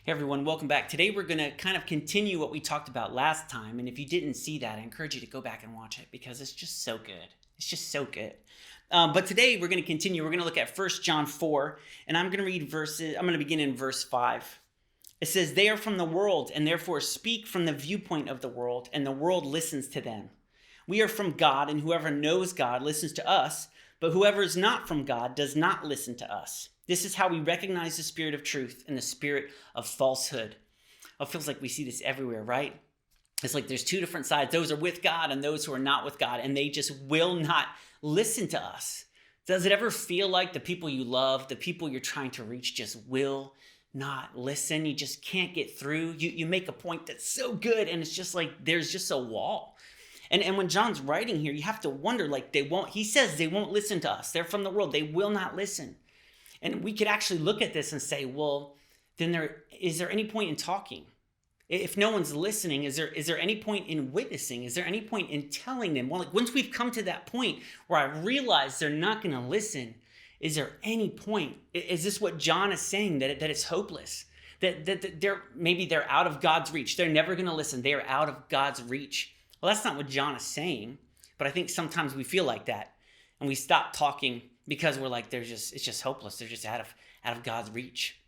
Hey everyone, welcome back. Today we're going to kind of continue what we talked about last time. And if you didn't see that, I encourage you to go back and watch it because it's just so good. It's just so good. But today we're going to continue. We're going to look at 1 John 4, and I'm going to read verses. I'm going to begin in verse 5. It says, "They are from the world and therefore speak from the viewpoint of the world, and the world listens to them. We are from God, and whoever knows God listens to us, but whoever is not from God does not listen to us. This is how we recognize the spirit of truth and the spirit of falsehood." It feels like we see this everywhere, right? It's like there's two different sides. Those are with God and those who are not with God, and they just will not listen to us. Does it ever feel like the people you love, the people you're trying to reach, just will not listen? You just can't get through. You make a point that's so good, and it's just like there's just a wall. And when John's writing here, you have to wonder, like, he says they won't listen to us. They're from the world. They will not listen. And we could actually look at this and say, well, then is there any point in talking? If no one's listening, is there any point in witnessing? Is there any point in telling them? Well, like once we've come to that point where I realize they're not going to listen, is there any point? Is this what John is saying, that it's hopeless? That maybe they're out of God's reach. They're never going to listen. They are out of God's reach. Well, that's not what John is saying, but I think sometimes we feel like that, and we stop talking because we're like, it's just hopeless. They're just out of God's reach.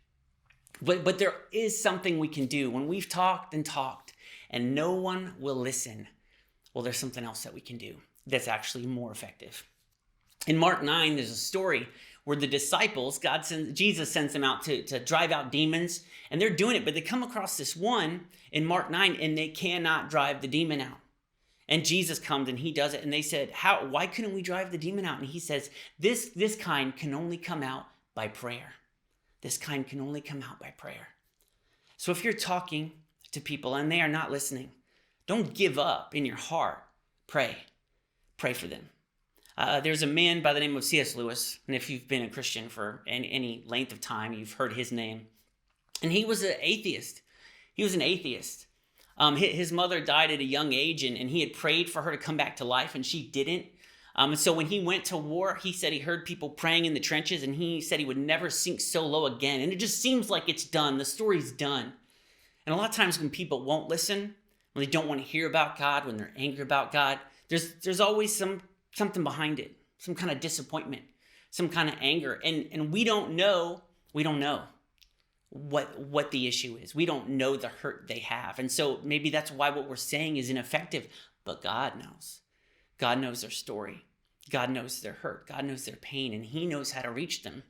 But there is something we can do. When we've talked and no one will listen, well, there's something else that we can do that's actually more effective. In Mark 9, there's a story where the disciples, Jesus sends them out to drive out demons, and they're doing it, but they come across this one in Mark 9, and they cannot drive the demon out. And Jesus comes and he does it, and they said, why couldn't we drive the demon out? And he says, this kind can only come out by prayer. This kind can only come out by prayer. So if you're talking to people and they are not listening, don't give up in your heart. Pray. Pray for them. There's a man by the name of C.S. Lewis, and if you've been a Christian for any length of time, you've heard his name. And he was an atheist. He was an atheist. His mother died at a young age, and he had prayed for her to come back to life, and she didn't. And so when he went to war, he said he heard people praying in the trenches, and he said he would never sink so low again. And it just seems like it's done. The story's done. And a lot of times when people won't listen, when they don't want to hear about God, when they're angry about God, there's always something behind it, some kind of disappointment, some kind of anger. And we don't know what the issue is. We don't know the hurt they have. And so maybe that's why what we're saying is ineffective, but God knows. God knows their story. God knows their hurt. God knows their pain, and he knows how to reach them.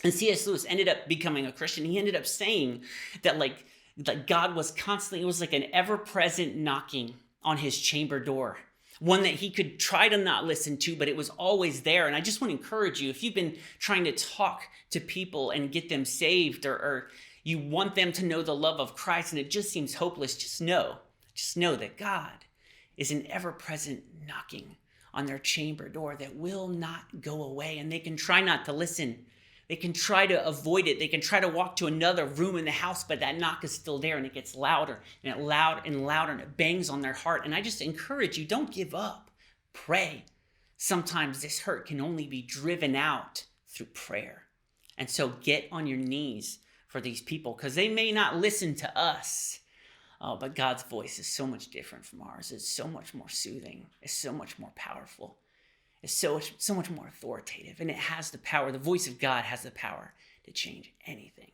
And C.S. Lewis ended up becoming a Christian. He ended up saying that like God was constantly, it was like an ever-present knocking on his chamber door. One that he could try to not listen to, but it was always there. And I just want to encourage you, if you've been trying to talk to people and get them saved, or you want them to know the love of Christ and it just seems hopeless, just know that God is an ever-present knocking on their chamber door that will not go away. And they can try not to listen. They can try to avoid it. They can try to walk to another room in the house, but that knock is still there, and it gets louder and louder and louder, and it bangs on their heart. And I just encourage you, don't give up. Pray. Sometimes this hurt can only be driven out through prayer. And so get on your knees for these people, because they may not listen to us. But God's voice is so much different from ours. It's so much more soothing. It's so much more powerful. It's so much more authoritative. And it has the power. The voice of God has the power to change anything.